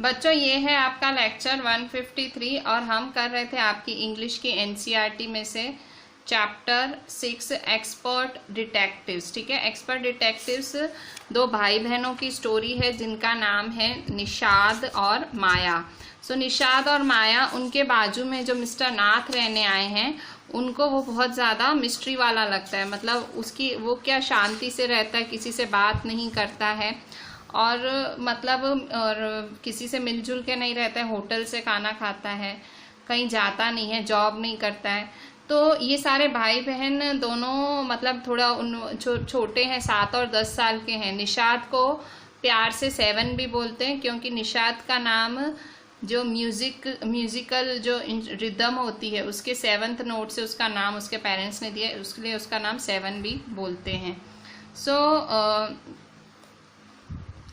बच्चों ये है आपका लेक्चर 153 और हम कर रहे थे आपकी इंग्लिश की एनसीईआरटी में से चैप्टर 6 एक्सपर्ट डिटेक्टिव्स। ठीक है, एक्सपर्ट डिटेक्टिव्स दो भाई बहनों की स्टोरी है जिनका नाम है निषाद और माया। सो निषाद और माया, उनके बाजू में जो मिस्टर नाथ रहने आए हैं उनको वो बहुत ज़्यादा मिस्ट्री वाला लगता है। मतलब उसकी वो क्या शांति से रहता है, किसी से बात नहीं करता है और मतलब और किसी से मिलजुल के नहीं रहता है, होटल से खाना खाता है, कहीं जाता नहीं है, जॉब नहीं करता है। तो ये सारे भाई बहन दोनों मतलब थोड़ा छोटे हैं, 7 और 10 साल के हैं। निषाद को प्यार से 7 भी बोलते हैं क्योंकि निषाद का नाम जो म्यूजिकल जो रिदम होती है उसके 7th नोट से उसका नाम उसके पेरेंट्स ने दिया, उसके लिए उसका नाम 7 भी बोलते हैं। सो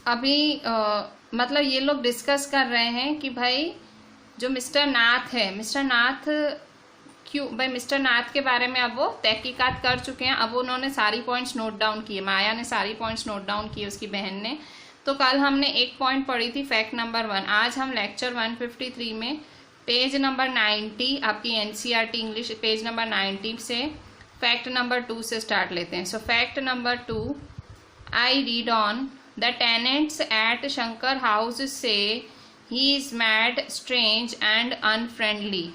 अभी मतलब ये लोग डिस्कस कर रहे हैं कि भाई जो मिस्टर नाथ है, मिस्टर नाथ क्यों, भाई मिस्टर नाथ के बारे में अब वो तहकीकात कर चुके हैं। अब उन्होंने सारी पॉइंट्स नोट डाउन किए, माया ने सारी पॉइंट्स नोट डाउन किए उसकी बहन ने। तो कल हमने एक पॉइंट पढ़ी थी फैक्ट नंबर 1। आज हम लेक्चर 153 में पेज नंबर 90 आपकी एनसीईआरटी इंग्लिश पेज नंबर 90 से फैक्ट नंबर 2 से स्टार्ट लेते हैं। So fact number 2, I read on the tenants at Shankar House say he is mad, strange and unfriendly.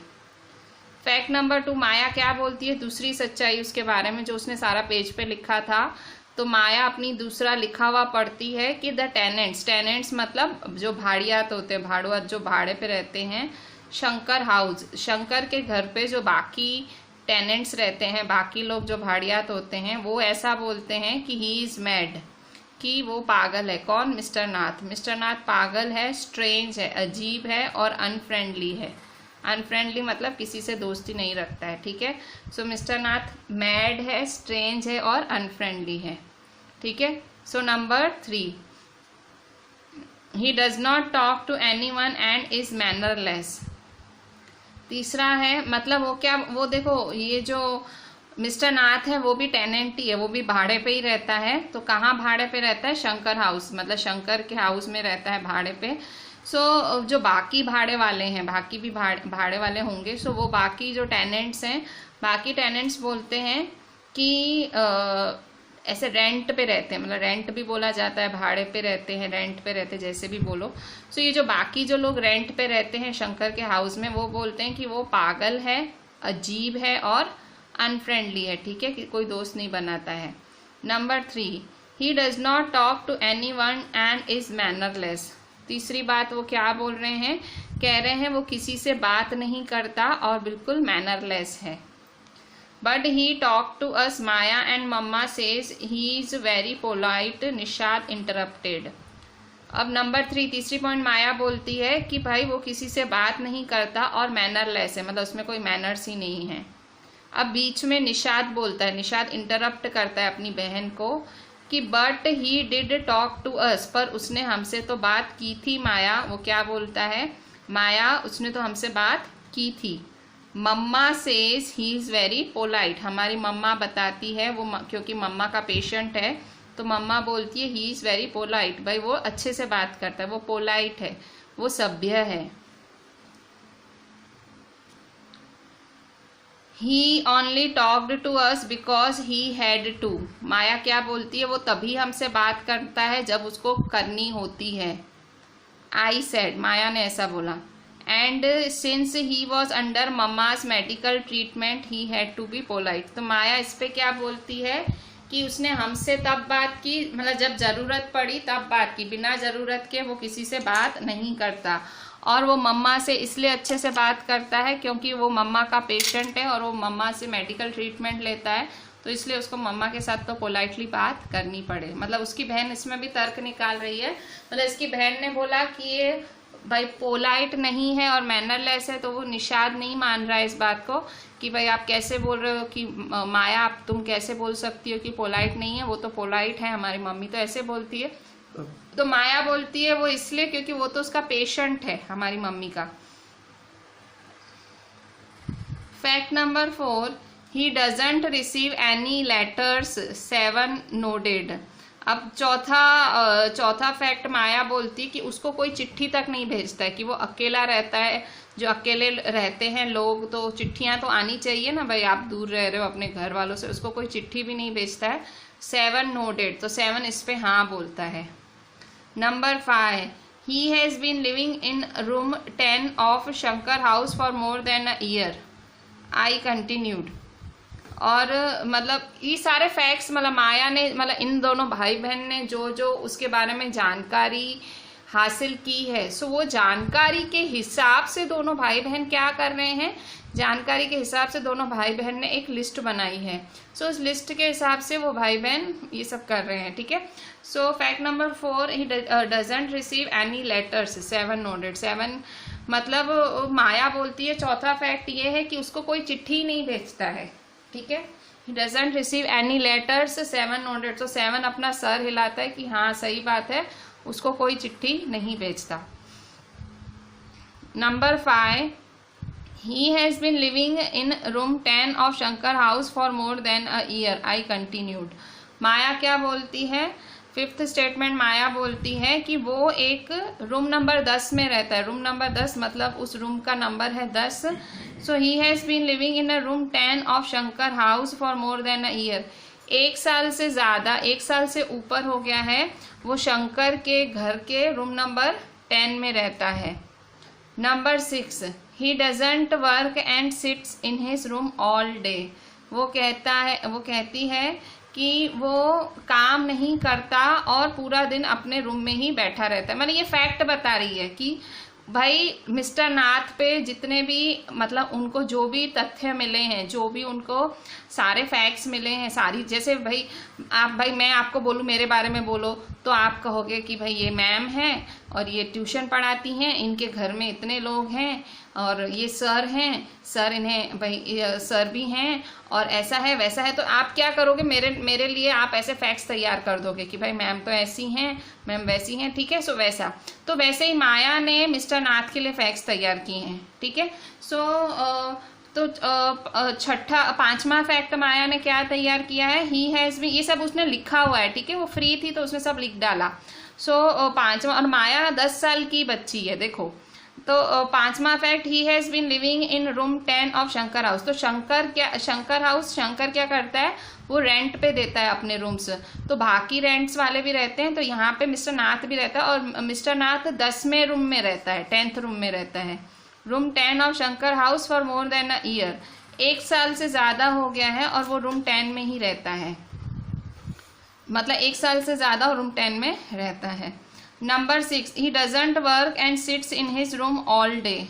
Fact number 2, Maya क्या बोलती है दूसरी सच्चाई उसके बारे में जो उसने सारा पेज पे लिखा था। तो माया अपनी दूसरा लिखा हुआ पढ़ती है कि द टेनेंट्स मतलब जो भाड़ियात होते हैं, भाड़ुआत जो भाड़े पे रहते हैं, शंकर हाउस, शंकर के घर पे जो बाकी टेनेंट्स रहते हैं, बाकी लोग जो भाड़ियात होते हैं, वो ऐसा बोलते हैं कि ही इज मैड, कि वो पागल है। कौन? मिस्टर नाथ। मिस्टर नाथ पागल है, स्ट्रेंज है, अजीब है और अनफ्रेंडली है। अनफ्रेंडली मतलब किसी से दोस्ती नहीं रखता है। ठीक है, सो मिस्टर नाथ मैड है, स्ट्रेंज है और अनफ्रेंडली है। ठीक है, so number 3, he does not talk to anyone and is mannerless. तीसरा है मतलब वो क्या, वो देखो ये जो मिस्टर नाथ है वो भी टेनेंट ही है, वो भी भाड़े पे ही रहता है। तो कहाँ भाड़े पे रहता है? शंकर हाउस, मतलब शंकर के हाउस में रहता है भाड़े पे। सो जो बाकी भाड़े वाले हैं, बाकी भी भाड़े वाले होंगे, सो वो बाकी जो टेनेंट्स हैं, बाकी टेनेंट्स बोलते हैं कि ऐसे रेंट पे रहते हैं, मतलब रेंट भी बोला जाता है, भाड़े पे रहते हैं, रेंट पे रहते हैं, जैसे भी बोलो। सो ये जो बाकी जो लोग रेंट पे रहते हैं शंकर के हाउस में, वो बोलते हैं कि वो पागल है, अजीब है और अनफ्रेंडली है। ठीक है, कि कोई दोस्त नहीं बनाता है। Number 3, he does not talk to anyone and is mannerless. तीसरी बात वो क्या बोल रहे हैं, कह रहे हैं वो किसी से बात नहीं करता और बिल्कुल मैनरलेस है। But he talk to us Maya and mamma says he is very polite, Nishad interrupted. अब नंबर 3, तीसरी पॉइंट माया बोलती है कि भाई वो किसी से बात नहीं करता और मैनरलेस है, मतलब उसमें कोई मैनर्स ही नहीं है। अब बीच में निषाद बोलता है, निषाद इंटरप्ट करता है अपनी बहन को कि but he did talk to us, पर उसने हमसे तो बात की थी। माया वो क्या बोलता है, माया उसने तो हमसे बात की थी। Mamma says he is very polite, हमारी मम्मा बताती है, वो क्योंकि मम्मा का पेशेंट है तो मम्मा बोलती है ही इज वेरी पोलाइट, भाई वो अच्छे से बात करता है, वो पोलाइट है, वो सभ्य है। He only talked to us because he had to, Maya क्या बोलती है, वो तभी हमसे बात करता है जब उसको करनी होती है। आई सेड, माया ने ऐसा बोला। And since he was under mamma's medical treatment he had to be polite. तो माया इस पे क्या बोलती है कि उसने हमसे तब बात की, मतलब जब जरूरत पड़ी तब बात की, बिना जरूरत के वो किसी से बात नहीं करता। और वो मम्मा से इसलिए अच्छे से बात करता है क्योंकि वो मम्मा का पेशेंट है और वो मम्मा से मेडिकल ट्रीटमेंट लेता है, तो इसलिए उसको मम्मा के साथ तो पोलाइटली बात करनी पड़े। मतलब उसकी बहन इसमें भी तर्क निकाल रही है, मतलब इसकी बहन ने बोला कि ये भाई पोलाइट नहीं है और मैनरलेस है, तो वो निषाद नहीं मान रहा है इस बात को कि भाई आप कैसे बोल रहे हो कि माया आप तुम कैसे बोल सकती हो कि पोलाइट नहीं है, वो तो पोलाइट है, हमारी मम्मी तो ऐसे बोलती है। तो माया बोलती है वो इसलिए क्योंकि वो तो उसका पेशेंट है, हमारी मम्मी का। Fact number 4, he doesn't receive any letters, 7 nodded. अब चौथा फैक्ट माया बोलती कि उसको कोई चिट्ठी तक नहीं भेजता है, कि वो अकेला रहता है। जो अकेले रहते हैं लोग तो चिट्ठियां तो आनी चाहिए ना भाई, आप दूर रह रहे हो अपने घर वालों से, उसको कोई चिट्ठी भी नहीं भेजता है। 7 नोटेड, तो 7 इस पे हाँ बोलता है। Number 5, he has been living in room 10 of Shankar house for more than a year, I continued. और मतलब ये सारे फैक्ट्स मतलब माया ने मतलब इन दोनों भाई बहन ने जो जो उसके बारे में जानकारी हासिल की है, सो वो जानकारी के हिसाब से दोनों भाई बहन क्या कर रहे हैं, जानकारी के हिसाब से दोनों भाई बहन ने एक लिस्ट बनाई है। सो उस लिस्ट के हिसाब से वो भाई बहन ये सब कर रहे हैं, ठीक है। सो fact number 4, he doesn't receive any letters, 7 noted. 7 मतलब माया बोलती है, चौथा फैक्ट ये है कि उसको कोई चिट्ठी नहीं भेजता है, ठीक है। He doesn't receive any letters, 7 noted. तो 7 अपना सर हिलाता है कि हाँ सही बात है, उसको कोई चिट्ठी नहीं भेजता। Number 5, he has been living in room 10 of Shankar house for more than a year, I continued. Maya क्या बोलती है, 5th स्टेटमेंट माया बोलती है कि वो एक रूम नंबर 10 में रहता है। रूम नंबर 10 मतलब उस रूम का नंबर है 10। So he has been living in a room 10 of Shankar house for more than a year, 1 साल से ज़्यादा, 1 साल से ऊपर हो गया है वो शंकर के घर के रूम नंबर 10 में रहता है। Number 6, he doesn't work and sits in his room all day. वो कहती है कि वो काम नहीं करता और पूरा दिन अपने रूम में ही बैठा रहता है। मतलब ये फैक्ट बता रही है कि भाई मिस्टर नाथ पे जितने भी मतलब उनको जो भी तथ्य मिले हैं, जो भी उनको सारे फैक्ट्स मिले हैं, सारी जैसे भाई मैं आपको बोलूँ मेरे बारे में बोलो तो आप कहोगे कि भाई ये मैम है और ये ट्यूशन पढ़ाती हैं, इनके घर में इतने लोग हैं और ये सर हैं, सर इन्हें भाई सर भी हैं और ऐसा है वैसा है। तो आप क्या करोगे, मेरे लिए आप ऐसे फैक्ट्स तैयार कर दोगे कि भाई मैम तो ऐसी हैं, मैम वैसी हैं, ठीक है। सो वैसा तो वैसे ही माया ने मिस्टर नाथ के लिए फैक्ट्स तैयार किए हैं, ठीक है। तो 5वां फैक्ट माया ने क्या तैयार किया है, ही हैज भी, ये सब उसने लिखा हुआ है, ठीक है। वो फ्री थी तो उसने सब लिख डाला। 5वां, और माया 10 साल की बच्ची है, देखो। तो 5वां fact, he has been living in room 10 of Shankar House. तो शंकर क्या करता है, वो रेंट पे देता है अपने रूम्स। तो बाकी रेंट्स वाले भी रहते हैं, तो यहाँ पे मिस्टर नाथ भी रहता है और मिस्टर नाथ 10वें रूम में रहता है, 10th रूम में रहता है। Room 10 of Shankar house for more than a year, 1 साल से ज़्यादा हो गया है और वो रूम 10 में ही रहता है, मतलब 1 साल से ज़्यादा रूम 10 में रहता है। Number 6, he doesn't work and sits in his room all day.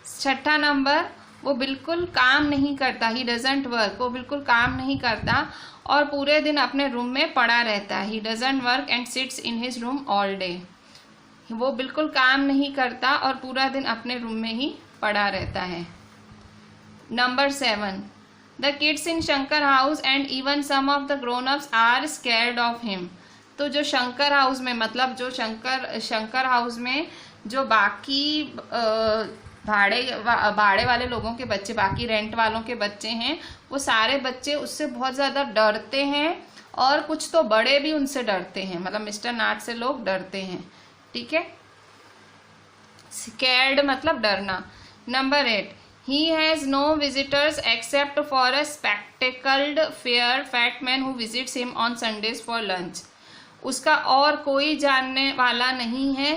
6ठा नंबर, वो बिल्कुल काम नहीं करता, ही डजंट वर्क, वो बिल्कुल काम नहीं करता और पूरे दिन अपने रूम में पड़ा रहता है। ही doesn't work and sits in his room all day, वो बिल्कुल काम नहीं करता और पूरा दिन अपने रूम में ही पड़ा रहता है। Number 7, the kids in Shankar house and even some of the grown ups are scared of him. तो जो शंकर हाउस में, मतलब जो शंकर हाउस में जो बाकी भाड़े वाले लोगों के बच्चे, बाकी रेंट वालों के बच्चे हैं, वो सारे बच्चे उससे बहुत ज़्यादा डरते हैं और कुछ तो बड़े भी उनसे डरते हैं, मतलब मिस्टर नाथ से लोग डरते हैं, ठीक है। स्कैर्ड मतलब डरना। Number 8, he has no visitors except for a spectacled fair fat man who visits him on Sundays for lunch. उसका और कोई जानने वाला नहीं है।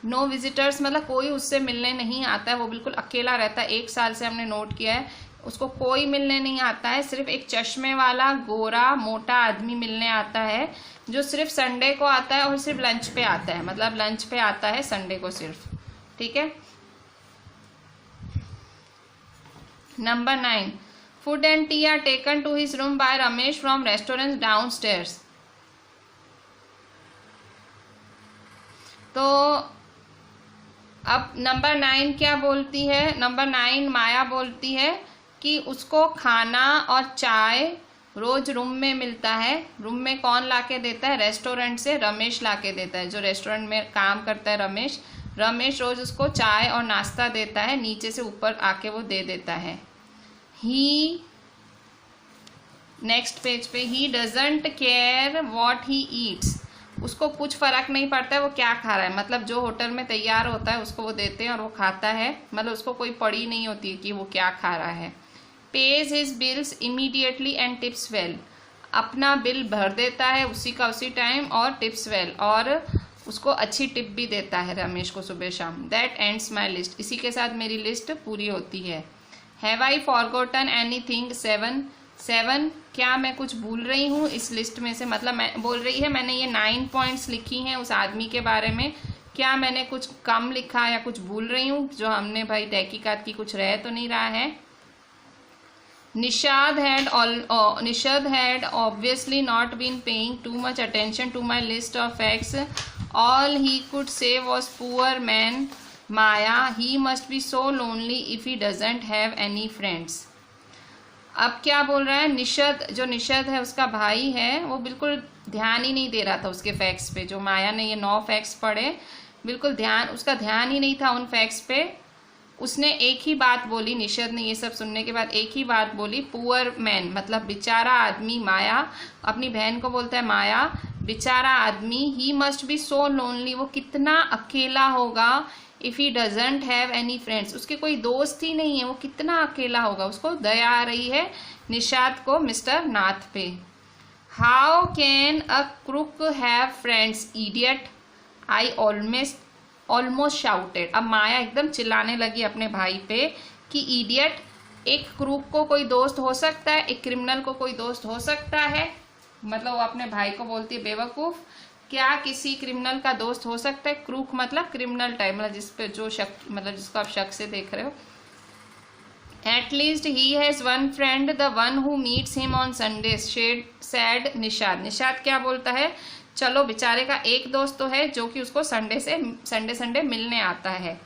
नो विजिटर्स मतलब कोई उससे मिलने नहीं आता है, वो बिल्कुल अकेला रहता है। 1 साल से हमने नोट किया है, उसको कोई मिलने नहीं आता है। सिर्फ एक चश्मे वाला गोरा मोटा आदमी मिलने आता है, जो सिर्फ संडे को आता है और सिर्फ लंच पे आता है, मतलब लंच पे आता है संडे को सिर्फ, ठीक है। Number 9, food and tea are taken to his room by Ramesh from restaurant downstairs. तो अब नंबर 9 क्या बोलती है, नंबर 9 माया बोलती है कि उसको खाना और चाय रोज रूम में मिलता है। रूम में कौन लाके देता है, रेस्टोरेंट से रमेश लाके देता है, जो रेस्टोरेंट में काम करता है रमेश रोज उसको चाय और नाश्ता देता है, नीचे से ऊपर आके वो दे देता है। ही नेक्स्ट पेज पे, he doesn't care what he eats. उसको कुछ फर्क नहीं पड़ता है वो क्या खा रहा है, मतलब जो होटल में तैयार होता है उसको वो देते हैं और वो खाता है, मतलब उसको कोई पड़ी नहीं होती है कि वो क्या खा रहा है। Page his bills immediately and tips well, अपना बिल भर देता है उसी का उसी टाइम और टिप्स वेल, और उसको अच्छी टिप भी देता है रमेश को सुबह शाम। दैट एंड्स माई लिस्ट, इसी के साथ मेरी लिस्ट पूरी होती है। हैव आई फॉरगॉटन एनीथिंग 7, क्या मैं कुछ भूल रही हूँ इस लिस्ट में से, मतलब मैं बोल रही है मैंने ये 9 पॉइंट्स लिखी हैं उस आदमी के बारे में, क्या मैंने कुछ कम लिखा या कुछ भूल रही हूँ जो हमने भाई तहकीकात की कुछ रह तो नहीं रहा है। Nishad had obviously not been paying too much attention to my list of facts. All he could say was, poor man Maya, he must be so lonely if he doesn't have any friends. अब क्या बोल रहा है, निषद, जो निषद है उसका भाई है, वो बिल्कुल ध्यान ही नहीं दे रहा था उसके फैक्ट्स पे। जो माया ने ये 9 फैक्ट्स पढ़े, बिल्कुल उसका ध्यान ही नहीं था उन फैक्ट्स पे। उसने एक ही बात बोली, निषद ने ये सब सुनने के बाद एक ही बात बोली, पुअर मैन, मतलब बेचारा आदमी। माया अपनी बहन को बोलता है, माया बेचारा आदमी, he must be so lonely, वो कितना अकेला होगा, if he doesn't have any friends, उसके कोई दोस्त ही नहीं है, वो कितना अकेला होगा। उसको दया आ रही है निषाद को मिस्टर नाथ पे। How can a crook have friends, idiot, I almost shouted. अब माया एकदम चिल्लाने लगी अपने भाई पे कि इडियट, एक क्रूक को कोई दोस्त हो सकता है, एक क्रिमिनल को कोई दोस्त हो सकता है, मतलब वो अपने भाई को बोलती है बेवकूफ, क्या किसी क्रिमिनल का दोस्त हो सकता है। क्रूक मतलब क्रिमिनल टाइप, मतलब जिस पे जो शक, मतलब जिसको आप शक से देख रहे हो। At least he has one friend, the one who meets him on Sunday, sad Nishad. Nishad क्या बोलता है, चलो बेचारे का एक दोस्त तो है जो कि उसको संडे मिलने आता है।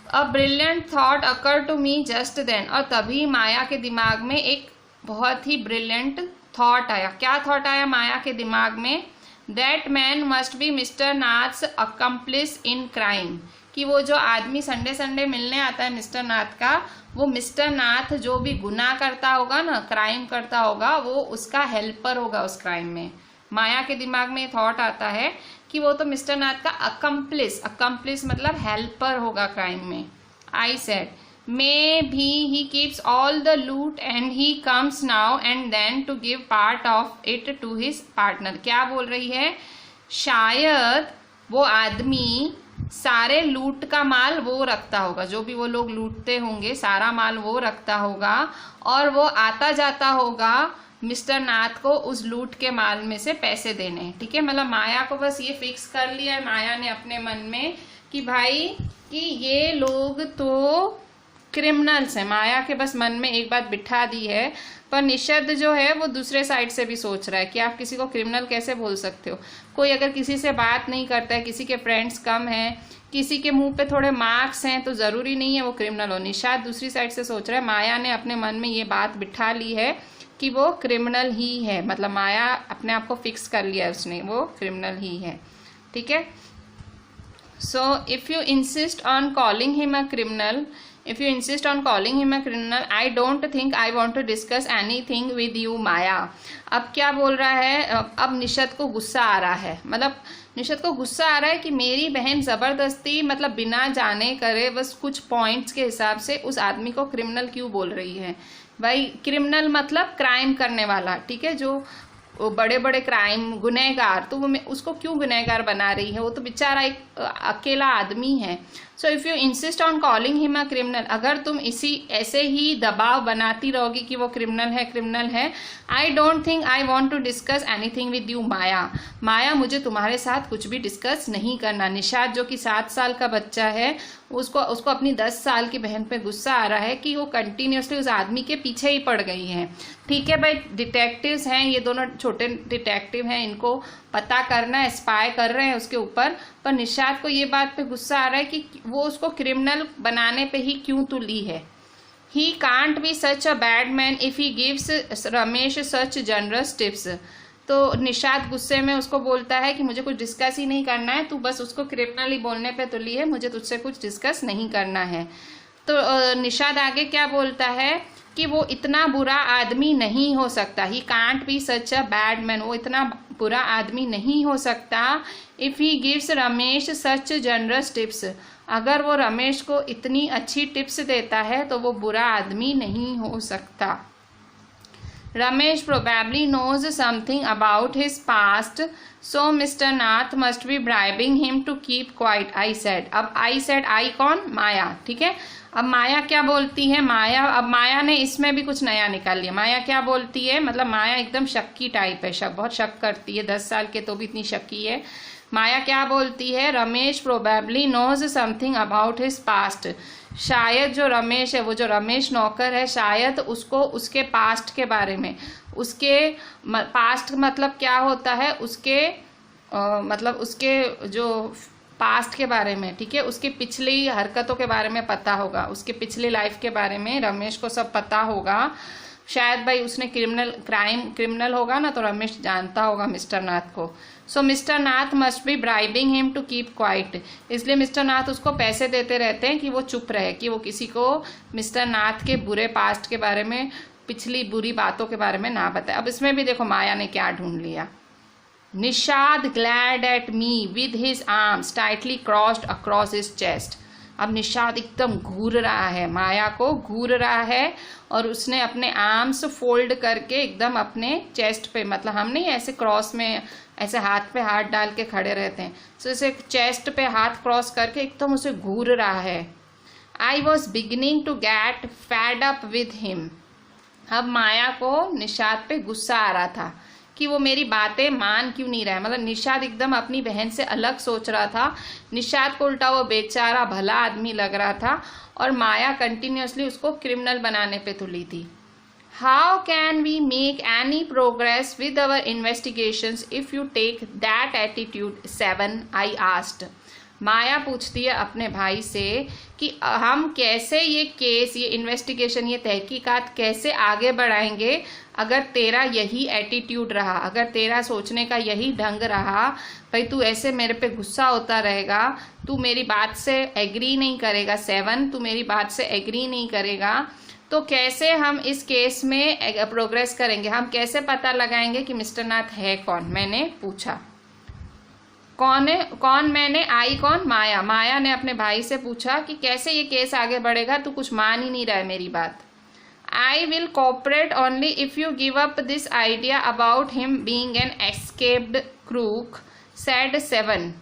A brilliant thought occur to me just then, और तभी माया के दिमाग में एक बहुत ही ब्रिलियंट थॉट आया। क्या थॉट आया माया के दिमाग में, that man must be mister Nath's accomplish in crime, कि वो जो आदमी संडे मिलने आता है मिस्टर नाथ का, वो मिस्टर नाथ जो भी गुनाह करता होगा ना, क्राइम करता होगा, वो उसका हेल्पर होगा उस क्राइम में। माया के दिमाग में थॉट आता है कि वो तो मिस्टर नाथ का अकम्प्लिस मतलब हेल्पर होगा क्राइम में। I said, maybe he keeps all the loot and he comes now and then to give part of it to his partner. क्या बोल रही है, शायद वो आदमी सारे लूट का माल वो रखता होगा, जो भी वो लोग लूटते होंगे सारा माल वो रखता होगा, और वो आता जाता होगा मिस्टर नाथ को उस लूट के माल में से पैसे देने। ठीक है, मतलब माया को बस ये फिक्स कर लिया है माया ने अपने मन में कि भाई कि ये लोग तो क्रिमिनल्स हैं। माया के बस मन में एक बात बिठा दी है, पर निषद जो है वो दूसरे साइड से भी सोच रहा है कि आप किसी को क्रिमिनल कैसे बोल सकते हो। कोई अगर किसी से बात नहीं करता है, किसी के फ्रेंड्स कम हैं, किसी के मुंह पे थोड़े मार्क्स हैं, तो ज़रूरी नहीं है वो क्रिमिनल हो। निषाद दूसरी साइड से सोच रहा है, माया ने अपने मन में ये बात बिठा ली है कि वो क्रिमिनल ही है, मतलब माया अपने आप को फिक्स कर लिया है उसने, वो क्रिमिनल ही है। ठीक है, so if you insist on calling him a criminal, I don't think I want to discuss anything with you, माया। अब क्या बोल रहा है, अब निषद को गुस्सा आ रहा है, मतलब निषद को गुस्सा आ रहा है कि मेरी बहन ज़बरदस्ती, मतलब बिना जाने करे बस कुछ पॉइंट्स के हिसाब से उस आदमी को क्रिमिनल क्यों बोल रही है। भाई क्रिमिनल मतलब क्राइम करने वाला, ठीक है, जो बड़े बड़े क्राइम, गुनहगार, तो वो उसको क्यों गुनहगार बना रही है, वो तो बेचारा एक अकेला आदमी है। So if you insist on calling him a criminal, अगर तुम ऐसे ही दबाव बनाती रहोगी कि वो क्रिमिनल है, I don't think I want to discuss anything with you Maya, मुझे तुम्हारे साथ कुछ भी डिस्कस नहीं करना। निषाद जो कि 7 साल का बच्चा है, उसको अपनी 10 साल की बहन पे गुस्सा आ रहा है कि वो कंटिन्यूसली उस आदमी के पीछे ही पड़ गई है। ठीक है भाई, डिटेक्टिव्स हैं, ये दोनों छोटे डिटेक्टिव हैं, इनको पता करना है, स्पाई कर रहे हैं उसके ऊपर, पर निषाद को ये बात पे गुस्सा आ रहा है कि वो उसको क्रिमिनल बनाने पे ही क्यों तुली है। He can't be such a bad man if he gives Ramesh such generous tips. तो निषाद गुस्से में उसको बोलता है कि मुझे कुछ डिस्कस ही नहीं करना है, तू बस उसको क्रिमिनल ही बोलने पे तुली है, मुझे तुझसे कुछ डिस्कस नहीं करना है। तो निषाद आगे क्या बोलता है, कि वो इतना बुरा आदमी नहीं हो सकता। He can't be such a bad man, वो इतना बुरा आदमी नहीं हो सकता। If he gives Ramesh such generous tips, अगर वो रमेश को इतनी अच्छी टिप्स देता है तो वो बुरा आदमी नहीं हो सकता। Ramesh probably knows something about his past, so mister Nath must be bribing him to keep quiet, I said. अब आई सेड, आई कौन? माया, ठीक है। अब माया क्या बोलती है? अब माया ने इसमें भी कुछ नया निकाल लिया। माया क्या बोलती है? मतलब माया एकदम शक्की टाइप है, बहुत शक करती है, 10 साल के तो भी इतनी शक्की है। माया क्या बोलती है? Ramesh probably knows something about his past, शायद जो रमेश है, वो जो रमेश नौकर है, शायद उसको उसके पास्ट के बारे में, उसके पास्ट मतलब क्या होता है, उसके मतलब उसके जो पास्ट के बारे में, ठीक है, उसकी पिछली हरकतों के बारे में पता होगा, उसके पिछली लाइफ के बारे में रमेश को सब पता होगा। शायद भाई उसने क्रिमिनल होगा ना, तो रमेश जानता होगा मिस्टर नाथ को। So mister Nath must be bribing him to keep quiet, इसलिए मिस्टर नाथ उसको पैसे देते रहते हैं कि वो चुप रहे, कि वो किसी को मिस्टर नाथ के बुरे पास्ट के बारे में, पिछली बुरी बातों के बारे में ना बताए। अब इसमें भी देखो माया ने क्या ढूंढ लिया। Nishad glad at me with his arms tightly crossed across his chest. अब निषाद एकदम घूर रहा है, माया को घूर रहा है, और उसने अपने आर्म्स फोल्ड करके एकदम अपने चेस्ट पे, मतलब हम नहीं ऐसे क्रॉस में ऐसे हाथ पे हाथ डाल के खड़े रहते हैं, तो ऐसे चेस्ट पे हाथ क्रॉस करके एकदम उसे घूर रहा है। I was beginning to get fed up with him. अब माया को निषाद पे गुस्सा आ रहा था कि वो मेरी बातें मान क्यों नहीं रहा है। मतलब निषाद एकदम अपनी बहन से अलग सोच रहा था। निषाद को उल्टा वो बेचारा भला आदमी लग रहा था, और माया कंटिन्यूसली उसको क्रिमिनल बनाने पे तुली थी। How can we make any progress with our investigations if you take that attitude 7, I asked. Maya पूछती है अपने भाई से कि हम कैसे ये केस, ये इन्वेस्टिगेशन, ये तहकीकात कैसे आगे बढ़ाएंगे अगर तेरा यही एटीट्यूड रहा, अगर तेरा सोचने का यही ढंग रहा। भाई तू ऐसे मेरे पे गुस्सा होता रहेगा, तू मेरी बात से एग्री नहीं करेगा, 7 तू मेरी बात से एग्री नहीं करेगा, तो कैसे हम इस केस में प्रोग्रेस करेंगे? हम कैसे पता लगाएंगे कि मिस्टर नाथ है कौन? मैंने पूछा। कौन मैंने? आई कौन? माया। माया ने अपने भाई से पूछा कि कैसे ये केस आगे बढ़ेगा, तू कुछ मान ही नहीं रहा है मेरी बात। I will cooperate only if you give up this idea about him being an escaped crook, said 7।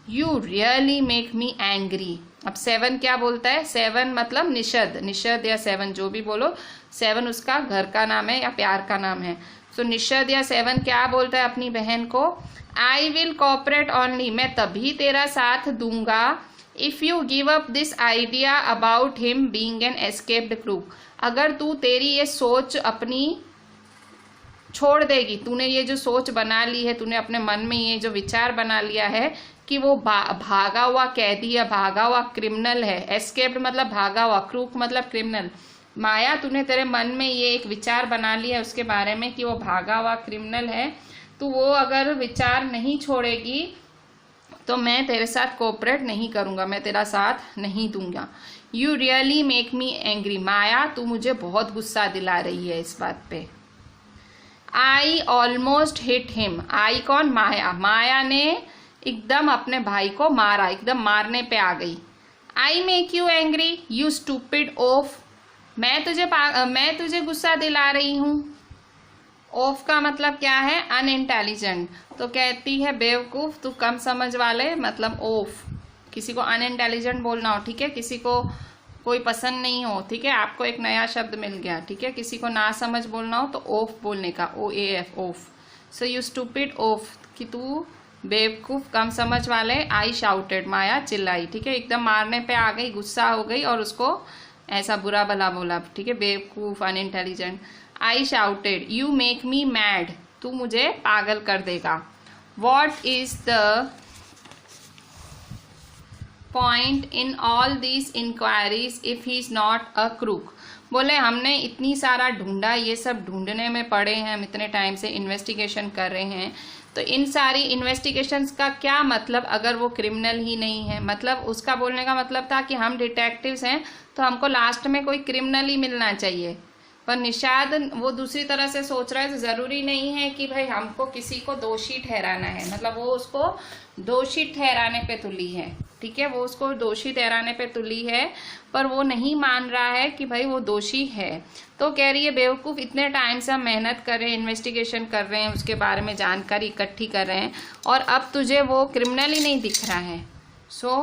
You really make me angry. अब 7 क्या बोलता है? 7 मतलब निषद या 7 जो भी बोलो, 7 उसका घर का नाम है या प्यार का नाम है। सो निषद या 7 क्या बोलता है अपनी बहन को? आई विल कोऑपरेट ओनली, मैं तभी तेरा साथ दूंगा, if you give up this idea about him being an escaped crook, अगर तू तेरी ये सोच अपनी छोड़ देगी, तूने ये जो सोच बना ली है, तूने अपने मन में ये जो विचार बना लिया है कि वो भागा हुआ कैदी या भागा हुआ क्रिमिनल है। एस्केप्ड मतलब भागा हुआ, क्रूक मतलब क्रिमिनल। माया, तूने तेरे मन में ये एक विचार बना लिया है उसके बारे में कि वो भागा हुआ क्रिमिनल है, तो वो अगर विचार नहीं छोड़ेगी तो मैं तेरे साथ कोऑपरेट नहीं करूंगा, मैं तेरा साथ नहीं दूंगा। You really make me angry, Maya तू मुझे बहुत गुस्सा दिला रही है इस बात पे। आई ऑलमोस्ट हिट हिम, आई कौन? माया। माया ने एकदम अपने भाई को मारा, एकदम मारने पे आ गई। I make you angry, you stupid oaf, मैं तुझे गुस्सा दिला रही हूँ। ओफ का मतलब क्या है? अनइंटेलिजेंट। तो कहती है बेवकूफ, तू कम समझ वाले, मतलब ओफ। किसी को अनइंटेलिजेंट बोलना हो, ठीक है, किसी को कोई पसंद नहीं हो, ठीक है, आपको एक नया शब्द मिल गया, ठीक है, किसी को ना समझ बोलना हो तो ओफ बोलने का, OAF, oaf. So you stupid oaf, कि तू बेवकूफ कम समझ वाले। आई शाउटेड, माया चिल्लाई, ठीक है, एकदम मारने पे आ गई, गुस्सा हो गई और उसको ऐसा बुरा भला बोला, ठीक है, बेवकूफ, unintelligent. I shouted, you make me mad, तू मुझे पागल कर देगा। What is the point in all these inquiries if he is not a crook. बोले हमने इतनी सारा ढूंढा, ये सब ढूंढने में पड़े हैं, हम इतने टाइम से इन्वेस्टिगेशन कर रहे हैं, तो इन सारी इन्वेस्टिगेशंस का क्या मतलब अगर वो क्रिमिनल ही नहीं है? मतलब उसका बोलने का मतलब था कि हम डिटेक्टिव्स हैं तो हमको लास्ट में कोई क्रिमिनल ही मिलना चाहिए, पर निषाद वो दूसरी तरह से सोच रहा है, तो जरूरी नहीं है कि भाई हमको किसी को दोषी ठहराना है, मतलब वो उसको दोषी ठहराने पे तुली है, ठीक है, वो उसको दोषी ठहराने पे तुली है, पर वो नहीं मान रहा है कि भाई वो दोषी है। तो कह रही है बेवकूफ़, इतने टाइम से हम मेहनत कर रहे हैं, इन्वेस्टिगेशन कर रहे हैं, उसके बारे में जानकारी इकट्ठी कर रहे हैं, और अब तुझे वो क्रिमिनल ही नहीं दिख रहा है। So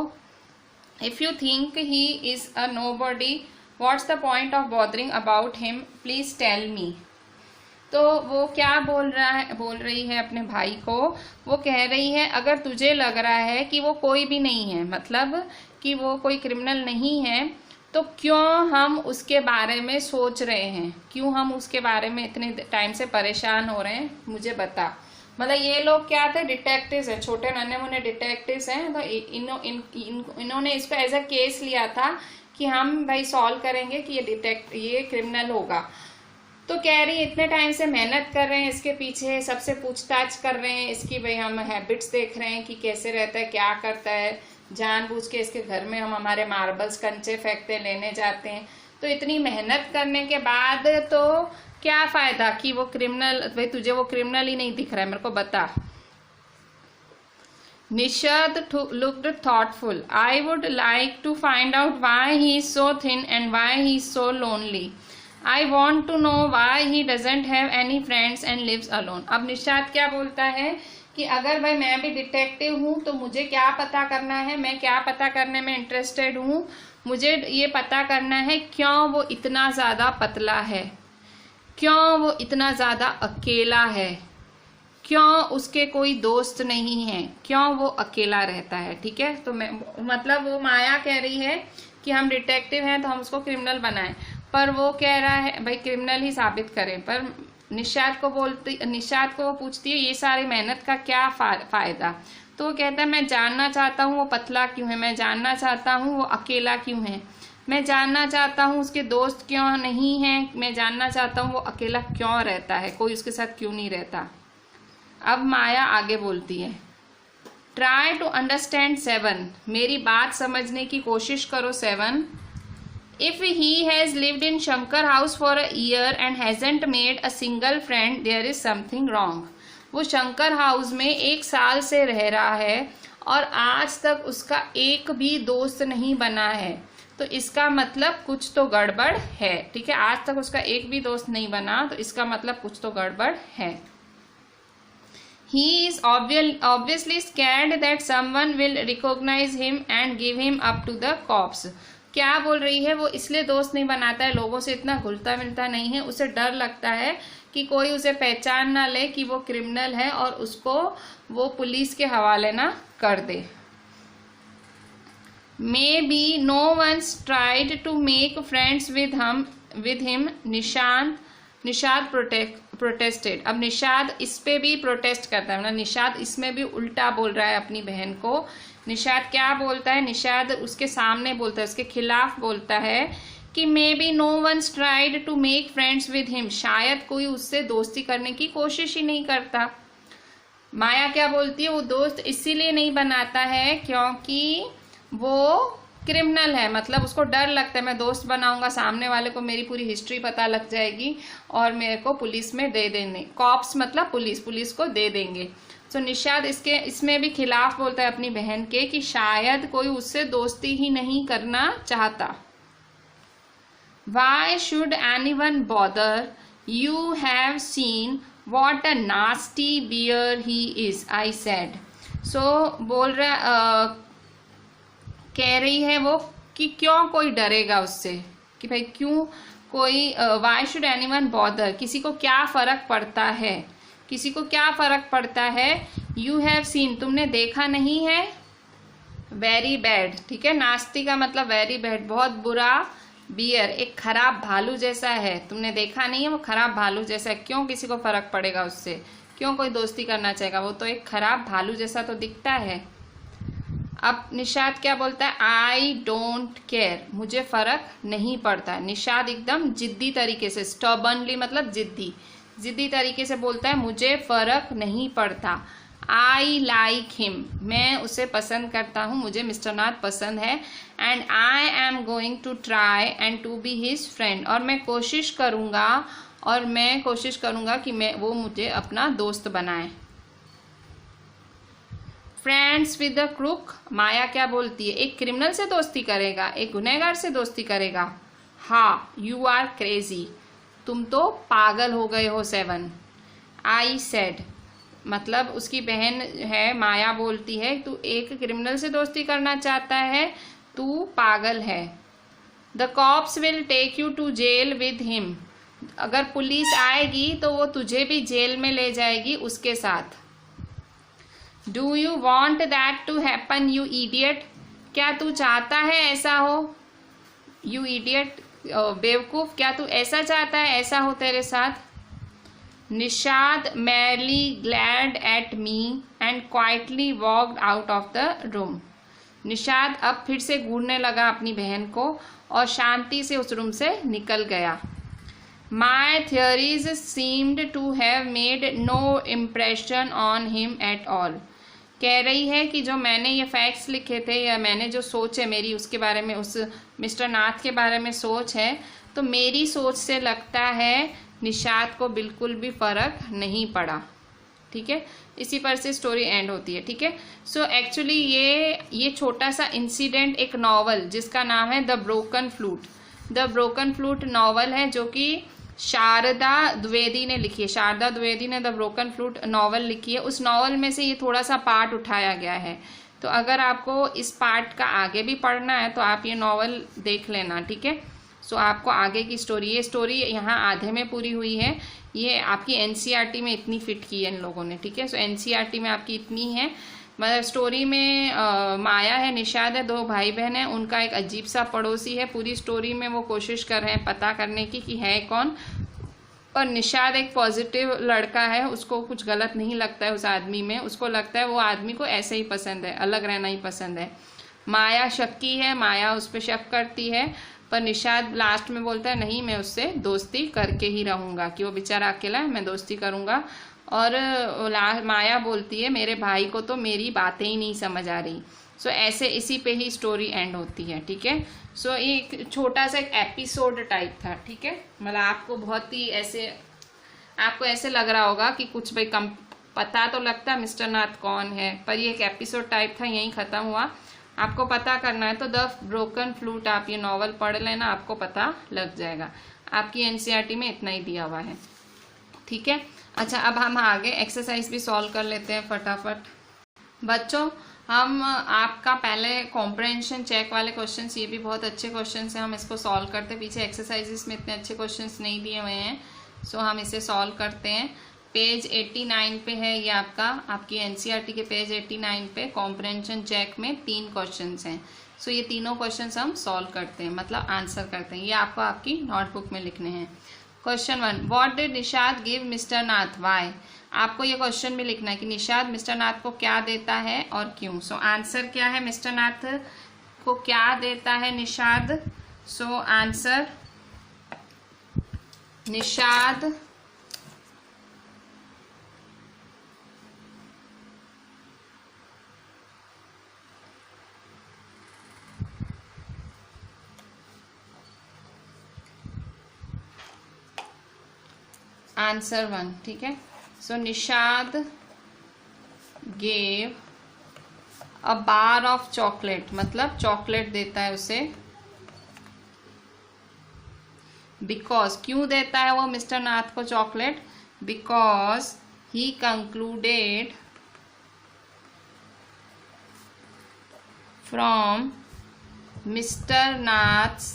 if you think he is a nobody, what's the point of bothering about him, please tell me. तो वो क्या बोल रही है अपने भाई को, वो कह रही है अगर तुझे लग रहा है कि वो कोई भी नहीं है, मतलब कि वो कोई क्रिमिनल नहीं है, तो क्यों हम उसके बारे में सोच रहे हैं, क्यों हम उसके बारे में इतने टाइम से परेशान हो रहे हैं, मुझे बता। मतलब ये लोग क्या थे, डिटेक्टिव्स हैं, छोटे नन्हे मुन्ने डिटेक्टिव्स हैं, तो इन्होंने इसको एज अ केस लिया था कि हम भाई सॉल्व करेंगे कि ये क्रिमिनल होगा। तो कह रही इतने टाइम से मेहनत कर रहे हैं इसके पीछे, सबसे पूछताछ कर रहे हैं इसकी, भाई हम हैबिट्स देख रहे हैं कि कैसे रहता है, क्या करता है, जानबूझ के इसके घर में हम हमारे मार्बल्स कंचे फेंकते लेने जाते हैं। तो इतनी मेहनत करने के बाद तो क्या फायदा कि वो क्रिमिनल, भाई तुझे वो क्रिमिनल ही नहीं दिख रहा है, मेरे को बता। Nishad looked thoughtful. I would like to find out why he is so thin and why he is so lonely. I want to know why he doesn't have any friends and lives alone. अब निषाद क्या बोलता है कि अगर भाई मैं भी detective हूँ तो मुझे क्या पता करना है, मैं क्या पता करने में इंटरेस्टेड हूँ, मुझे ये पता करना है क्यों वो इतना ज़्यादा पतला है, क्यों वो इतना ज़्यादा अकेला है, क्यों उसके कोई दोस्त नहीं है, क्यों वो अकेला रहता है। ठीक है, तो मैं मतलब वो माया कह रही है कि हम डिटेक्टिव हैं तो हम उसको क्रिमिनल बनाएं, पर वो कह रहा है भाई क्रिमिनल ही साबित करें। पर निषाद को वो पूछती है ये सारी मेहनत का क्या फायदा। तो वो कहता है मैं जानना चाहता हूँ वो पतला क्यों है, मैं जानना चाहता हूँ वो अकेला क्यों है, मैं जानना चाहता हूँ उसके दोस्त क्यों नहीं हैं, मैं जानना चाहता हूँ वो अकेला क्यों रहता है, कोई उसके साथ क्यों नहीं रहता। अब माया आगे बोलती है, ट्राई टू अंडरस्टैंड 7, मेरी बात समझने की कोशिश करो 7। If he has lived in Shankar house for a year and hasn't made a single friend, there is something wrong. वो शंकर हाउस में 1 साल से रह रहा है और आज तक उसका एक भी दोस्त नहीं बना है, तो इसका मतलब कुछ तो गड़बड़ है। ठीक है, आज तक उसका एक भी दोस्त नहीं बना, तो इसका मतलब कुछ तो गड़बड़ है। He is obviously scared that someone will recognize him and give him up to the cops. क्या बोल रही है, वो इसलिए दोस्त नहीं बनाता है, लोगों से इतना घुलता मिलता नहीं है, उसे डर लगता है कि कोई उसे पहचान ना ले कि वो क्रिमिनल है और उसको वो पुलिस के हवाले ना कर दे। Maybe no one's tried to make friends with him. Nishad protested. अब निषाद इस पे भी प्रोटेस्ट करता है, मतलब निषाद इसमें भी उल्टा बोल रहा है अपनी बहन को। निषाद क्या बोलता है, निषाद उसके सामने बोलता है, उसके खिलाफ बोलता है कि maybe no one's tried to make friends with him, शायद कोई उससे दोस्ती करने की कोशिश ही नहीं करता। माया क्या बोलती है, वो दोस्त इसीलिए नहीं बनाता है क्योंकि वो क्रिमिनल है, मतलब उसको डर लगता है मैं दोस्त बनाऊंगा सामने वाले को मेरी पूरी हिस्ट्री पता लग जाएगी और मेरे को पुलिस में दे देंगे, कॉप्स मतलब पुलिस को दे देंगे। तो निषाद इसमें भी खिलाफ बोलता है अपनी बहन के कि शायद कोई उससे दोस्ती ही नहीं करना चाहता। Why should anyone bother? You have seen what a nasty bear he is, I said. So बोल रहा कह रही है वो कि क्यों कोई डरेगा उससे, कि भाई क्यों कोई वाई शुड एनीवन बॉदर, किसी को क्या फर्क पड़ता है, किसी को क्या फर्क पड़ता है। यू हैव सीन, तुमने देखा नहीं है, वेरी बैड। ठीक है, नास्ती का मतलब वेरी बैड, बहुत बुरा, बियर एक खराब भालू जैसा है, तुमने देखा नहीं है, वो खराब भालू जैसा है, क्यों किसी को फर्क पड़ेगा उससे, क्यों कोई दोस्ती करना चाहेगा, वो तो एक खराब भालू जैसा तो दिखता है। अब निषाद क्या बोलता है, आई डोंट केयर, मुझे फर्क नहीं पड़ता। निषाद एकदम जिद्दी तरीके से, स्टबर्नली मतलब जिद्दी तरीके से बोलता है मुझे फर्क नहीं पड़ता। आई लाइक हिम, मैं उसे पसंद करता हूँ, मुझे मिस्टर नाथ पसंद है। And I am going to try and to be his friend, और मैं कोशिश करूँगा कि वो मुझे अपना दोस्त बनाए। फ्रेंड्स विद द क्रूक, माया क्या बोलती है, एक क्रिमिनल से दोस्ती करेगा, एक गुनहगार से दोस्ती करेगा। हाँ, यू आर क्रेजी, तुम तो पागल हो गए हो। 7 आई सेड, मतलब उसकी बहन है माया बोलती है तू एक क्रिमिनल से दोस्ती करना चाहता है, तू पागल है। The cops will take you to jail with him, अगर पुलिस आएगी तो वो तुझे भी जेल में ले जाएगी उसके साथ। Do you want that to happen you idiot, क्या तू चाहता है ऐसा हो। यू इडियट, बेवकूफ, क्या तू ऐसा चाहता है ऐसा हो तेरे साथ। Nishad merely glared at me and quietly walked out of the room. Nishad अब फिर से घूरने लगा अपनी बहन को और शांति से उस रूम से निकल गया। My theories seemed to have made no impression on him at all. कह रही है कि जो मैंने ये फैक्ट्स लिखे थे या मैंने जो सोच है मेरी उसके बारे में, उस मिस्टर नाथ के बारे में सोच है, तो मेरी सोच से लगता है निषाद को बिल्कुल भी फर्क नहीं पड़ा। ठीक है, इसी पर से स्टोरी एंड होती है। ठीक है, सो एक्चुअली ये छोटा सा इंसिडेंट एक नॉवल जिसका नाम है the broken flute, the broken flute novel है जो कि शारदा द्विवेदी ने लिखी है। शारदा द्विवेदी ने द ब्रोकन फ्लूट नॉवल लिखी है। उस नॉवल में से ये थोड़ा सा पार्ट उठाया गया है, तो अगर आपको इस पार्ट का आगे भी पढ़ना है तो आप ये नॉवल देख लेना। ठीक है, सो आपको आगे की स्टोरी, ये स्टोरी यहाँ आधे में पूरी हुई है, ये आपकी एनसीईआरटी में इतनी फिट की है इन लोगों ने। ठीक है, सो एनसीईआरटी में आपकी इतनी है। मतलब स्टोरी में माया है, निषाद है, 2 भाई बहन है, उनका एक अजीब सा पड़ोसी है। पूरी स्टोरी में वो कोशिश कर रहे हैं पता करने की कि है कौन, और निषाद एक पॉजिटिव लड़का है, उसको कुछ गलत नहीं लगता है उस आदमी में, उसको लगता है वो आदमी को ऐसे ही पसंद है, अलग रहना ही पसंद है। माया शक्की है, माया उस पर शक करती है, पर निषाद लास्ट में बोलता है नहीं मैं उससे दोस्ती करके ही रहूँगा, कि वो बेचारा अकेला है, मैं दोस्ती करूँगा। और माया बोलती है मेरे भाई को तो मेरी बातें ही नहीं समझ आ रही। सो ऐसे इसी पे ही स्टोरी एंड होती है। ठीक है, सो एक छोटा सा एक एपिसोड टाइप था। ठीक है, मतलब आपको बहुत ही ऐसे, आपको ऐसे लग रहा होगा कि कुछ भाई कम पता तो लगता मिस्टर नाथ कौन है, पर ये एक एपिसोड टाइप था, यहीं ख़त्म हुआ। आपको पता करना है तो द ब्रोकन फ्लूट आप ये नॉवल पढ़ लेना, आपको पता लग जाएगा। आपकी एनसीईआरटी में इतना ही दिया हुआ है। ठीक है, अच्छा अब हम आगे एक्सरसाइज भी सॉल्व कर लेते हैं फटाफट। बच्चों हम आपका पहले कॉम्प्रहेंशन चेक वाले क्वेश्चंस, ये भी बहुत अच्छे क्वेश्चंस हैं, हम इसको सॉल्व करते हैं। पीछे एक्सरसाइजेस में इतने अच्छे क्वेश्चंस नहीं दिए हुए हैं, सो हम इसे सॉल्व करते हैं। पेज 89 पे है ये आपकी एनसीईआरटी के पेज 89 पे कॉम्प्रहेंशन चेक में 3 क्वेश्चंस हैं। सो ये तीनों क्वेश्चंस हम सॉल्व करते हैं, मतलब आंसर करते हैं। ये आपको आपकी नोटबुक में लिखने हैं। Question 1, what did Nishad give mister Nath, why. आपको ये क्वेश्चन में लिखना है कि निषाद मिस्टर नाथ को क्या देता है और क्यों। सो आंसर क्या है, मिस्टर नाथ को क्या देता है Nishad. So answer, Nishad answer 1। ठीक है, so Nishad gave a bar of chocolate, मतलब चॉकलेट देता है उसे। बिकॉज, क्यों देता है वो मिस्टर नाथ को chocolate, because he concluded from mister Nath's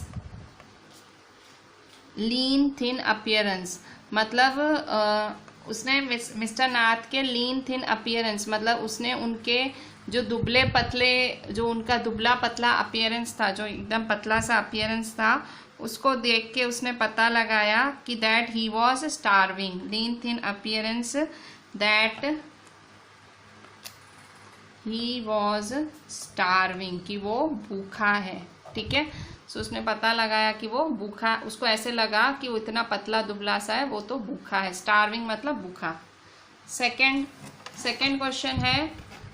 lean thin appearance, मतलब उसने मिस्टर नाथ के लीन थिन अपीयरेंस, मतलब उसने उनके जो दुबले पतले, जो उनका दुबला पतला अपीयरेंस था, जो एकदम पतला सा अपीयरेंस था, उसको देख के उसने पता लगाया कि that he was starving. Lean thin appearance, that he was starving, कि वो भूखा है। ठीक है, सो उसने पता लगाया कि वो भूखा, उसको ऐसे लगा कि वो इतना पतला दुबला सा है, वो तो भूखा है। स्टार्विंग मतलब भूखा। सेकंड सेकेंड क्वेश्चन है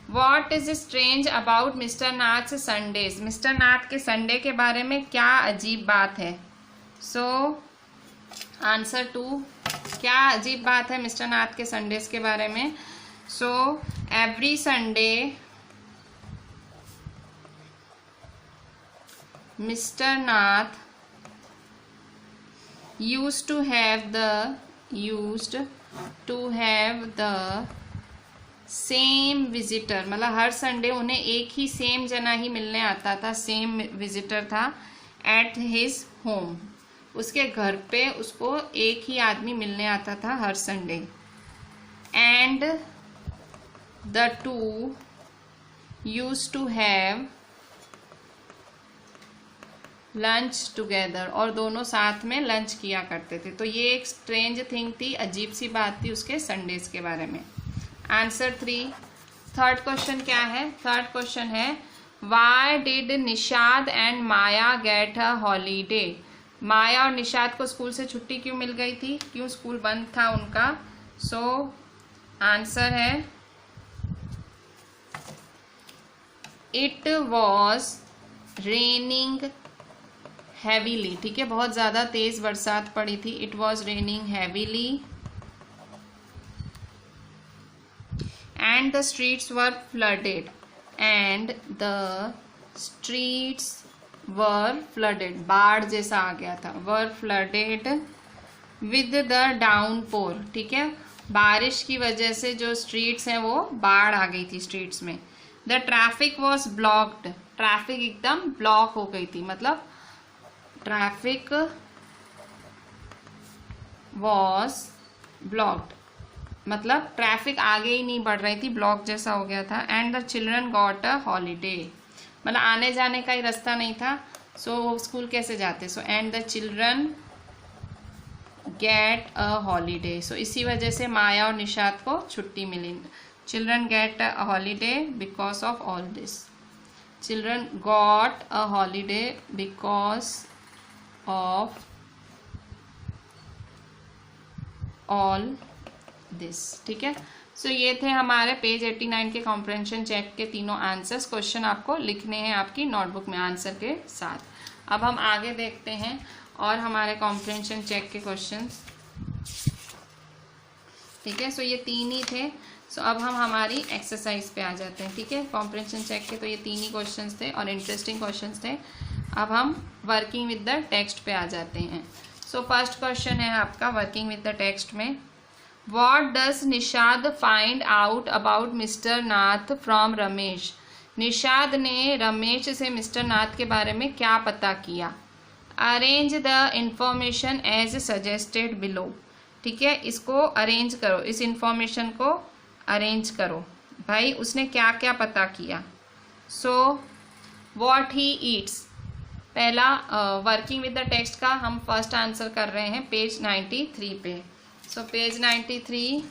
what is strange about mister Nath Sundays. Mister Nath के संडे के बारे में क्या अजीब बात है। सो आंसर 2, क्या अजीब बात है मिस्टर नाथ के संडेज के बारे में। So every Sunday mister Nath used to have the same visitor, मतलब हर संडे उन्हें एक ही सेम जना ही मिलने आता था, सेम विजिटर था एट हिज होम, उसके घर पे उसको एक ही आदमी मिलने आता था हर Sunday. And the two used to have lunch together, और दोनों साथ में लंच किया करते थे। तो ये एक स्ट्रेंज थिंग थी, अजीब सी बात थी उसके संडेज के बारे में। आंसर 3। थर्ड क्वेश्चन क्या है। थर्ड क्वेश्चन है why did Nishad and Maya get a holiday. Maya और निशाद को स्कूल से छुट्टी क्यों मिल गई थी, क्यों स्कूल बंद था उनका। सो आंसर है इट वॉज रेनिंग हैवीली। ठीक है, बहुत ज़्यादा तेज बरसात पड़ी थी। It was raining heavily and the streets were flooded, and the streets were flooded, बाढ़ जैसा आ गया था। वर फ्लडेड विद द डाउनपोर। ठीक है, बारिश की वजह से जो स्ट्रीट्स हैं वो बाढ़ आ गई थी स्ट्रीट्स में। The traffic was blocked, traffic एकदम ब्लॉक हो गई थी, मतलब ट्रैफिक वॉज ब्लॉक्ड, मतलब ट्रैफिक आगे ही नहीं बढ़ रही थी, ब्लॉक जैसा हो गया था। And the children got a holiday, मतलब आने जाने का ही रास्ता नहीं था, सो स्कूल कैसे जाते। So and the children get a holiday, so इसी वजह से माया और निशाद को छुट्टी मिली। Children get a holiday because of all this. Children got a holiday because of all this. ठीक है, सो ये थे हमारे पेज 89 के कॉम्प्रहेंशन चेक के तीनों आंसर्स। क्वेश्चन आपको लिखने हैं आपकी नोटबुक में आंसर के साथ। अब हम आगे देखते हैं और हमारे कॉम्प्रहेंशन चेक के क्वेश्चंस। ठीक है, सो ये 3 ही थे। सो अब हम हमारी एक्सरसाइज पे आ जाते हैं। ठीक है, कॉम्प्रहेंशन चेक के तो ये 3 ही क्वेश्चंस थे और इंटरेस्टिंग क्वेश्चंस थे। अब हम वर्किंग विद द टेक्स्ट पे आ जाते हैं। सो फर्स्ट क्वेश्चन है आपका वर्किंग विद द टेक्स्ट में what does Nishad find out about mister Nath from Ramesh. Nishad ने रमेश से मिस्टर नाथ के बारे में क्या पता किया। Arrange the information as suggested below. ठीक है, इसको अरेंज करो, इस इंफॉर्मेशन को अरेंज करो। भाई उसने क्या क्या पता किया। सो व्हाट ही ईट्स, पहला वर्किंग विद द टेक्स्ट का हम फर्स्ट आंसर कर रहे हैं पेज 93 पे। So page 93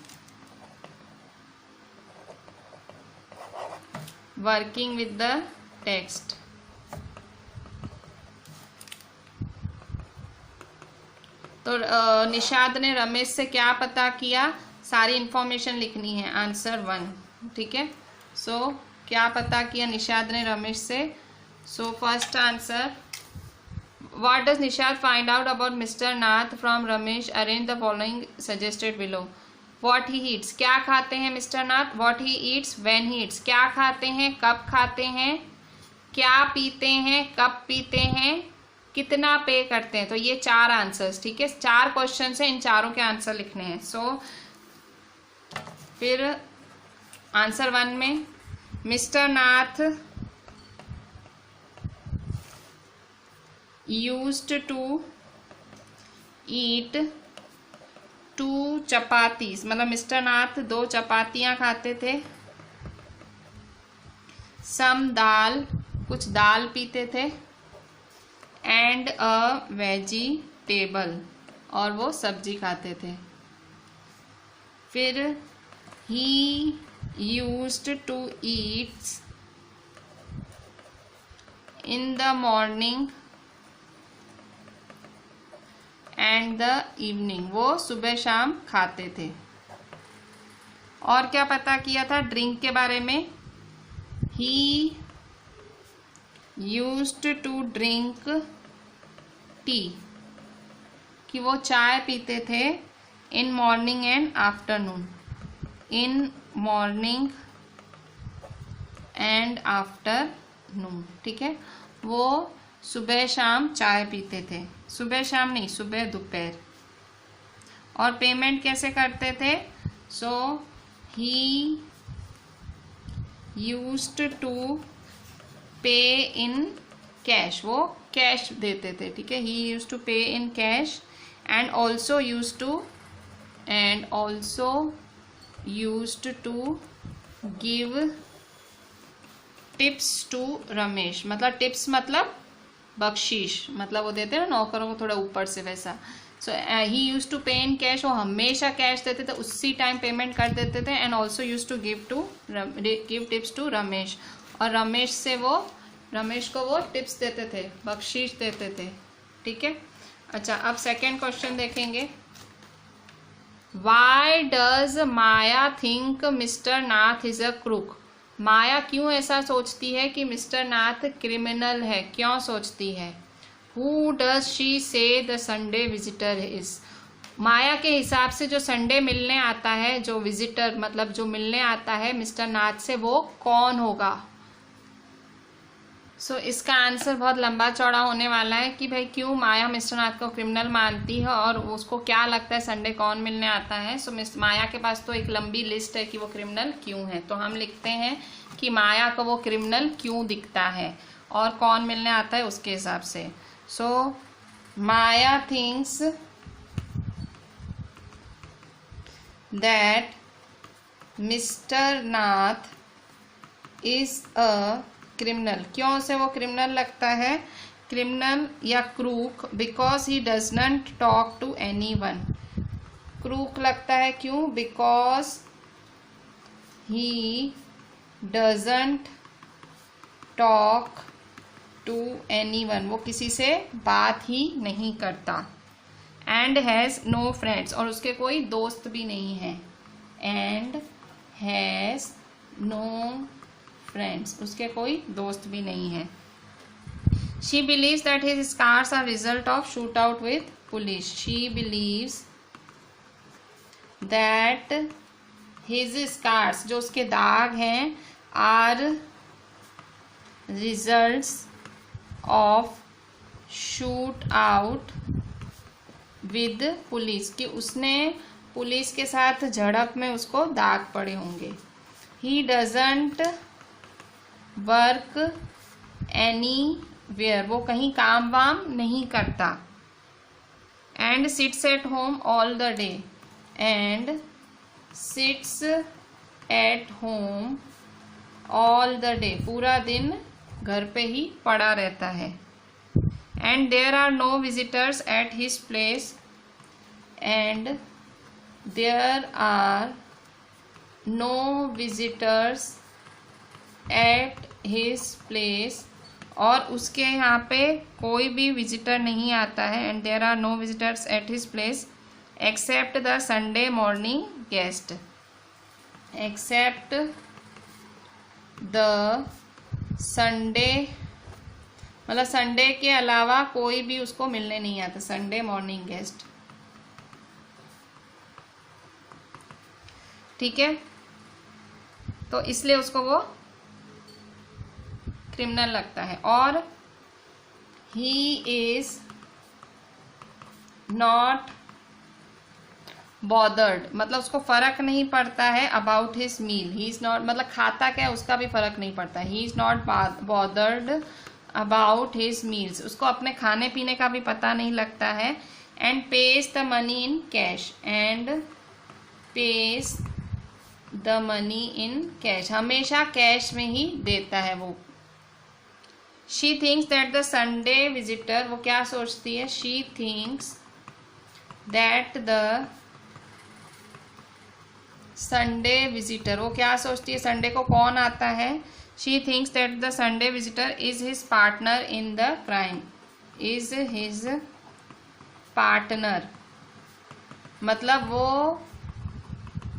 working with the text. तो निशाद ने रमेश से क्या पता किया, सारी इंफॉर्मेशन लिखनी है। आंसर 1। ठीक है, सो क्या पता किया निशाद ने रमेश से। So first answer what does Nishad find out about mister Nath from Ramesh. Arrange the following suggested below. What he eats, क्या खाते हैं mister Nath. What he eats, when he eats, क्या खाते हैं, कब खाते हैं। क्या पीते हैं, कब पीते हैं, कितना पे करते हैं। तो ये 4 आंसर्स। ठीक है, 4 क्वेश्चन है, इन चारों के आंसर लिखने हैं। सो फिर आंसर 1 में mister Nath used to eat 2 chapatis, मतलब मिस्टर नाथ 2 चपातियाँ खाते थे। सम दाल, कुछ दाल पीते थे। एंड अ वेजिटेबल, और वो सब्जी खाते थे। फिर he used to eat in the morning and the evening, वो सुबह शाम खाते थे। और क्या पता किया था ड्रिंक के बारे में? He used to drink tea, कि वो चाय पीते थे in morning and afternoon, in morning and afternoon, ठीक है। वो सुबह शाम चाय पीते थे, सुबह शाम नहीं, सुबह दोपहर। और पेमेंट कैसे करते थे? सो ही used to pay in cash, वो कैश देते थे, ठीक है। ही used to pay in cash and also used to give tips to Ramesh. मतलब टिप्स मतलब बख्शीश, मतलब वो देते हैं ना नौकरों को थोड़ा ऊपर से, वैसा। सो ही use to pay in cash, वो हमेशा कैश देते थे, उसी टाइम पेमेंट कर देते थे। And also use to give tips to Ramesh, और रमेश को वो टिप्स देते थे, बख्शीश देते थे, ठीक है। अच्छा, अब सेकेंड क्वेश्चन देखेंगे। Why does Maya think mister Nath is a crook? Maya क्यों ऐसा सोचती है कि मिस्टर नाथ क्रिमिनल है? क्यों सोचती है? हु डज शी से द संडे विजिटर इज? माया के हिसाब से जो संडे मिलने आता है, जो विजिटर मतलब जो मिलने आता है मिस्टर नाथ से, वो कौन होगा? सो इसका आंसर बहुत लंबा चौड़ा होने वाला है कि भाई क्यों माया मिस्टर नाथ को क्रिमिनल मानती है और उसको क्या लगता है संडे कौन मिलने आता है। सो माया के पास तो एक लंबी लिस्ट है कि वो क्रिमिनल क्यों है। तो हम लिखते हैं कि माया को वो क्रिमिनल क्यों दिखता है और कौन मिलने आता है उसके हिसाब से। So Maya thinks that mister Nath is a criminal. क्यों से वो क्रिमिनल लगता है? क्रिमिनल या crook, because he does not talk to anyone. Crook लगता है क्यों? Because he doesn't talk to anyone, वो किसी से बात ही नहीं करता। एंड हैज़ नो फ्रेंड्स, और उसके कोई दोस्त भी नहीं है। एंड हैज़ नो फ्रेंड्स, उसके कोई दोस्त भी नहीं है। She believes that his scars are result of shoot out with police. She believes that his scars, जो उसके दाग हैं, are results of shoot out with police, कि उसने पुलिस के साथ झड़प में उसको दाग पड़े होंगे। He doesn't work anywhere, वो कहीं काम वाम नहीं करता। And sits at home all the day, and sits at home all the day, पूरा दिन घर पे ही पड़ा रहता है। And there are no visitors at his place, and there are no visitors at his place, और उसके यहाँ पे कोई भी विजिटर नहीं आता है। And there are no visitors at his place except the Sunday morning guest, except the Sunday, मतलब संडे के अलावा कोई भी उसको मिलने नहीं आता, संडे मॉर्निंग गेस्ट, ठीक है। तो इसलिए उसको वो क्रिमिनल लगता है। और ही इज नॉट बॉदर्ड, मतलब उसको फर्क नहीं पड़ता है about his meal. He is not, मतलब खाता क्या है उसका भी फर्क नहीं पड़ता। He is not bothered about his meals, उसको अपने खाने पीने का भी पता नहीं लगता है। And page the money in cash, and page the money in cash, हमेशा कैश में ही देता है वो। She thinks that the Sunday visitor, वो क्या सोचती है? She thinks that the Sunday visitor, वो क्या सोचती है? संडे को कौन आता है? She thinks that the Sunday visitor is his partner in the crime, is his partner, मतलब वो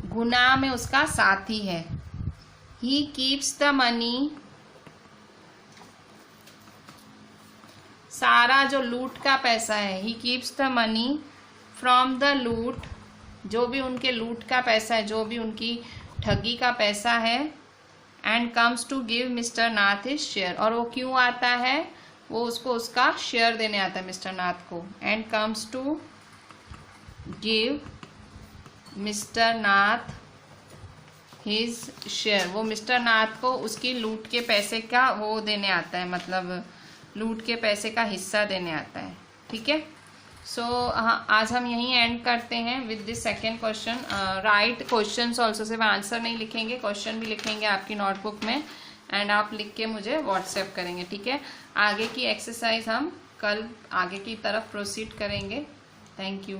गुनाह में उसका साथी है। ही कीप्स द मनी, सारा जो लूट का पैसा है, he keeps the money from the लूट, जो भी उनके लूट का पैसा है, जो भी उनकी ठगी का पैसा है, and comes to give mister Nath his share, और वो क्यों आता है, वो उसको उसका शेयर देने आता है मिस्टर नाथ को। And comes to give mister Nath his share, वो मिस्टर नाथ को उसकी लूट के पैसे का वो देने आता है, मतलब लूट के पैसे का हिस्सा देने आता है। ठीक है, सो आज हम यहीं एंड करते हैं with this second question. Right questions also, सिर्फ आंसर नहीं लिखेंगे, क्वेश्चन भी लिखेंगे आपकी नोटबुक में, एंड आप लिख के मुझे व्हाट्सएप करेंगे। ठीक है, आगे की एक्सरसाइज हम कल आगे की तरफ प्रोसीड करेंगे। Thank you.